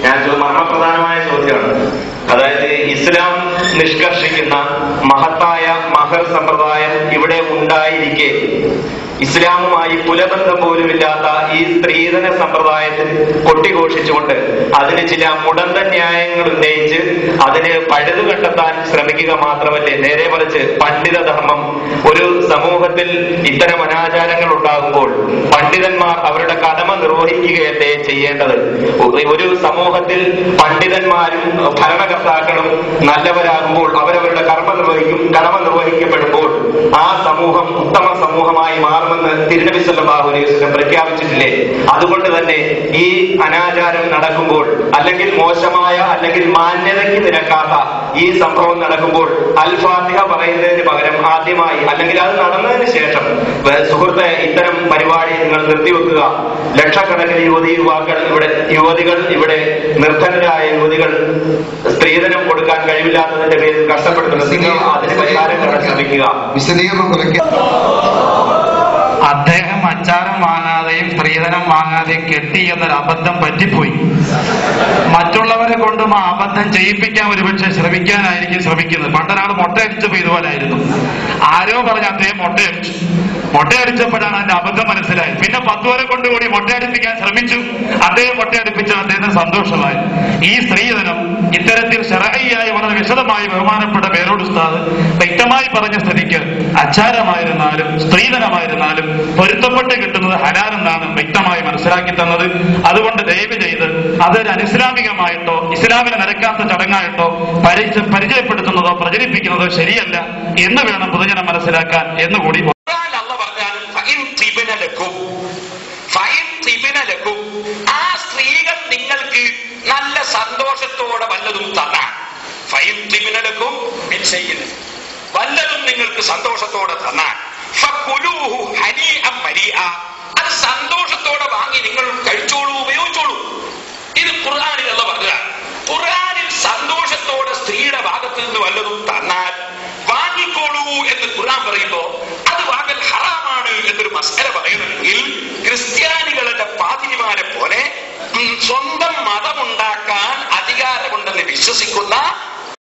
ഞാൻ മർമ്മപ്രധാനമായ ചോദ്യമാണ്. അതായത് ഇസ്ലാം നിഷ്കർഷിക്കുന്ന മഹത്തായ മഹർ സമ്പ്രദായം ഇവിടെ ഉണ്ടായിരിക്കെ ഇസ്ലാമുമായി കുലബന്ധം പോലുമില്ലാത്ത ഈ സ്ത്രീധന സമ്പ്രദായത്തിൽ കൊട്ടിഘോഷിച്ചുകൊണ്ട് അതിന് ചില മുടന്ത ന്യായങ്ങൾ ഉന്നയിച്ച് അതിന് പഴുതു കണ്ടെത്താൻ ശ്രമിക്കുക മാത്രമല്ലേ, നേരെ മറിച്ച് പണ്ഡിതധർമ്മം ഒരു സമൂഹത്തിൽ ഇത്തരം അനാചാരങ്ങൾ ഉണ്ടാകുമ്പോൾ പണ്ഡിതന്മാർ അവരുടെ കടമ നിർവഹിക്കുകയല്ലേ ചെയ്യേണ്ടത്? ഒരു സമൂഹത്തിൽ പണ്ഡിതന്മാരും ഭരണകർത്താക്കളും നല്ലവരാകുമ്പോൾ അവരവരുടെ കടമ നിർവഹിക്കപ്പെടുമ്പോൾ ആ സമൂഹം ഉത്തമ സമൂഹമായി മാറുമെന്ന് തിരുനബി സല്ലല്ലാഹു അലൈഹി വസല്ലം പ്രഖ്യാപിച്ചിട്ടില്ലേ? അതുകൊണ്ട് തന്നെ ഈ അനാചാരം നടക്കുമ്പോൾ, അല്ലെങ്കിൽ മോശമായ അല്ലെങ്കിൽ മാന്യതയ്ക്ക് നിരക്കാത്ത ഈ സംഭവം നടക്കുമ്പോൾ അൽ ഫാത്തിഹ പറയുന്നതിന് പകരം ആദ്യമായി, അല്ലെങ്കിൽ അത് നടന്നതിന് ശേഷം, സുഹൃത്തെ ഇത്തരം പരിപാടി നിങ്ങൾ നിർത്തിവെക്കുക. ലക്ഷക്കണക്കിന് യുവതികൾ ഇവിടെ നിർധനരായ യുവതികൾ സ്ത്രീധനം കൊടുക്കാൻ കഴിവില്ലാത്തതിന്റെ പേരിൽ കഷ്ടപ്പെടുത്തുന്നത്, അതിന് പരിഹാരം കാണാൻ ശ്രമിക്കുക. വിശദീകരണം അദ്ദേഹം അച്ചാരം വാങ്ങാതെയും സ്ത്രീധനം വാങ്ങാതെയും കെട്ടി എന്നൊരു അബദ്ധം പറ്റിപ്പോയി. മറ്റുള്ളവരെ കൊണ്ടും ആ അബദ്ധം ചെയ്യിപ്പിക്കാൻ ഒരുപക്ഷെ ശ്രമിക്കാനായിരിക്കും ശ്രമിക്കുന്നത്. പണ്ടൊരാൾ മുട്ടയടിച്ചപ്പോ ഇതുപോലായിരുന്നു. ആരോ പറഞ്ഞ് അദ്ദേഹം മുട്ടയടിച്ചപ്പോഴാണ് അതിന്റെ അബദ്ധം മനസ്സിലായി. പിന്നെ 10 പേരെ കൊണ്ടുകൂടി മുട്ടയടിപ്പിക്കാൻ ശ്രമിച്ചു. അദ്ദേഹം മുട്ടയടിപ്പിച്ച അദ്ദേഹത്തിന് സന്തോഷമായി. ഈ സ്ത്രീധനം ഇത്തരത്തിൽ ശർഈയായി വളരെ വിശദമായി ബഹുമാനപ്പെട്ട പേരോട് ഉസ്താദ് വ്യക്തമായി പറഞ്ഞ സ്ഥിതിക്ക് അച്ചാരമായിരുന്നാലും സ്ത്രീധനമായിരുന്നാലും പൊരുത്തപ്പെട്ട് കിട്ടുന്നത് ഹലാലെന്നാണ് വ്യക്തമായി മനസ്സിലാക്കി തന്നത്. അതുകൊണ്ട് ദയവ് ചെയ്ത് അതൊരു അനിസ്ലാമികമായിട്ടോ ഇസ്ലാമിനെ നിരക്കാത്ത ചടങ്ങായിട്ടോ പരിചയപ്പെടുത്തുന്നതോ പ്രചരിപ്പിക്കുന്നതോ ശരിയല്ല എന്ന് വേണം പൊതുജനം മനസ്സിലാക്കാൻ എന്നുകൂടി. ആ സ്ത്രീകൾ നിങ്ങൾക്ക് നല്ല സന്തോഷത്തോടെ വല്ലതും തന്നാൽ, വല്ലതും നിങ്ങൾക്ക് സന്തോഷത്തോടെ തന്നാൽ അത് സന്തോഷത്തോടെ വാങ്ങി നിങ്ങൾ കഴിച്ചോളൂ, ഉപയോഗിച്ചോളൂ. ഇത് ഖുർആനിൽ അല്ലാഹു പറഞ്ഞ. ഖുർആനിൽ സന്തോഷത്തോടെ സ്ത്രീയുടെ ഭാഗത്ത് നിന്ന് വല്ലതും തന്നാൽ വാങ്ങിക്കോളൂ എന്ന് ഖുർആൻ പറയുമ്പോ അത് വാങ്ങൽ ഹറാമാണ് എന്നൊരു മസ്അല പറയണമെങ്കിൽ ക്രിസ്ത്യാനികളുടെ പാതിരിമാരെ പോലെ സ്വന്തം മതമുണ്ടാക്കാൻ അധികാരമുണ്ടെന്ന് വിശ്വസിക്കുന്ന